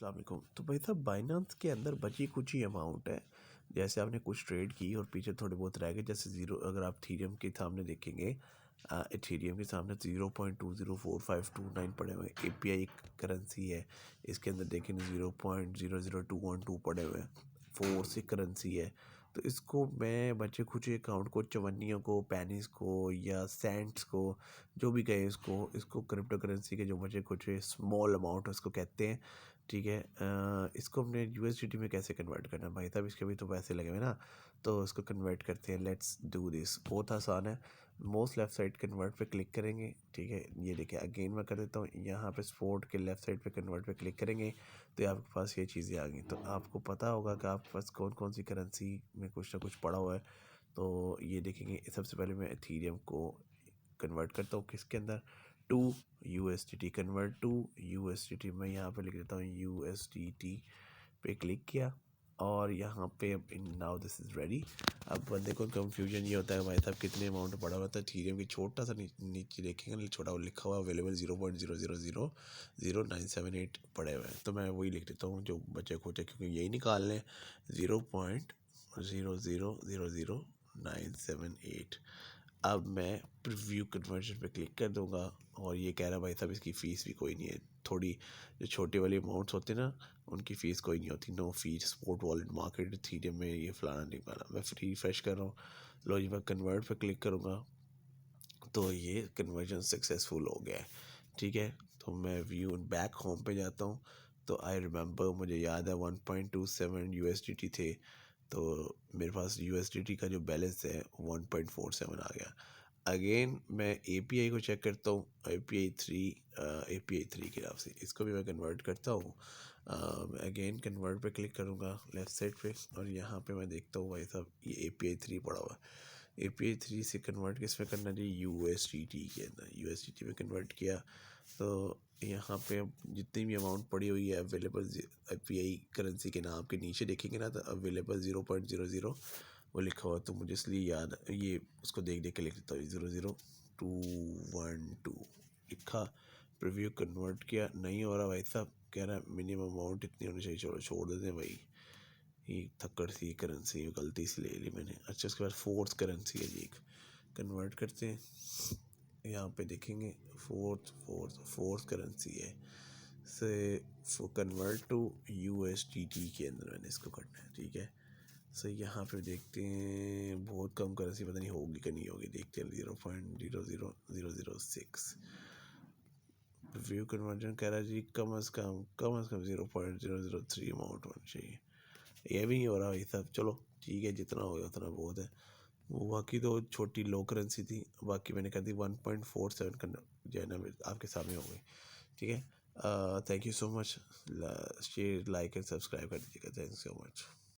अस्सलाम वालेकुम। तो भाई साहब बाइनांस के अंदर बची कुछ ही अमाउंट है। जैसे आपने कुछ ट्रेड की और पीछे थोड़े बहुत रह गए, जैसे ज़ीरो अगर आप थीरियम के सामने देखेंगे, इथेरियम के सामने 0.204529 पड़े हुए हैं। एपीआई करेंसी है, इसके अंदर देखेंगे 0.00212 पड़े हुए हैं। फोर से करेंसी है, तो इसको मैं बचे कुछ अकाउंट को, चवन्नियों को, पैनीस को या सेंट्स को, जो भी कहें इसको क्रिप्टो करेंसी के जो बचे कुछ स्मॉल अमाउंट उसको कहते हैं। ठीक है, इसको हमने यूएसडीटी में कैसे कन्वर्ट करना है भाई साहब, इसके भी तो पैसे लगे हुए ना, तो इसको कन्वर्ट करते हैं। लेट्स डू दिस, बहुत आसान है। मोस्ट लेफ्ट साइड कन्वर्ट पे क्लिक करेंगे। ठीक है, ये देखिए अगेन मैं कर देता हूँ, यहाँ पे स्पोर्ट के लेफ्ट साइड पे कन्वर्ट पे क्लिक करेंगे तो आपके पास ये चीज़ें आ गई। तो आपको पता होगा कि आपके पास कौन कौन सी करेंसी में कुछ ना कुछ पड़ा हुआ है। तो ये देखेंगे, सबसे पहले मैं एथीरियम को कन्वर्ट करता हूँ किसके अंदर, to USDT. Convert to USDT, मैं यहाँ पे लिख देता हूँ यूएसडीटी पे क्लिक किया और यहाँ पे नाउ दिस इज़ रेडी। अब बंदे को कंफ्यूजन ये होता है भाई साहब कितने अमाउंट पड़ा हुआ था। थीरियम की छोटा सा नीचे देखेंगे, छोटा लिखा हुआ अवेलेबल 0.00000978 पड़े हुए हैं। तो मैं वही लिख देता हूँ जो बचे खोचे, क्योंकि यही निकालने 0.00000978। अब मैं प्रीव्यू कन्वर्जन पे क्लिक कर दूंगा और ये कह रहा भाई साहब इसकी फ़ीस भी कोई नहीं है। थोड़ी जो छोटे वाले अमाउंट्स होते हैं ना, उनकी फ़ीस कोई नहीं होती। No fees, spot wallet, market, ethereum में ये फलाना नहीं पाना। मैं फ्री रिफ्रेश कर रहा हूँ, लो जी मैं कन्वर्ट पे क्लिक करूँगा तो ये कन्वर्जन सक्सेसफुल हो गया है। ठीक है, तो मैं व्यू बैक होम पे जाता हूँ तो आई रिमेंबर, मुझे याद है 1.27 यूएसडीटी थे, तो मेरे पास यूएसडीटी का जो बैलेंस है 1.47 आ गया। अगेन मैं एपीआई को चेक करता हूँ, एपीआई थ्री के नाम से इसको भी मैं कन्वर्ट करता हूँ। अगेन कन्वर्ट पे क्लिक करूँगा लेफ़्ट साइड पे और यहाँ पे मैं देखता हूँ भाई साहब ये एपीआई थ्री पड़ा हुआ है। एपीआई थ्री से कन्वर्ट किस में करना चाहिए, यूएसडीटी के अंदर। यूएसडीटी में कन्वर्ट किया तो यहाँ पे जितनी भी अमाउंट पड़ी हुई है अवेलेबल एपीआई करेंसी के नाम के नीचे देखेंगे ना, तो अवेलेबल 0.00 वो लिखा हुआ, तो मुझे इसलिए याद ये उसको देख देख के लिख देता हूँ। 00212 लिखा, प्रीव्यू कन्वर्ट किया, नहीं हो रहा भाई साहब, कह रहा है मिनिमम अमाउंट इतनी होनी चाहिए। चलो छोड़ देते हैं भाई, ये थक्कड़ सी करेंसी गलती से ले ली मैंने। अच्छा, उसके बाद फोर्थ करेंसी है जी, कन्वर्ट करते हैं। यहाँ पे देखेंगे फोर्थ करेंसी है से कन्वर्ट टू यूएसडीटी के अंदर मैंने इसको करना है। ठीक है, सो यहाँ पे देखते हैं, बहुत कम करेंसी, पता नहीं होगी कि नहीं होगी, देखते हैं। 0.00006 व्यू कन्वर्जन कह रहा है जी, कम अज़ कम 0.003 अमाउंट होना चाहिए। ये भी नहीं हो रहा ये सब। चलो ठीक है, जितना हो गया उतना बहुत है। वो बाकी तो छोटी लो करेंसी थी, बाकी मैंने कर दी 1.47 करना जो है ना आपके सामने हो गई। ठीक है, thank you so much. Share, like and subscribe कर दीजिएगा। Thank you so much.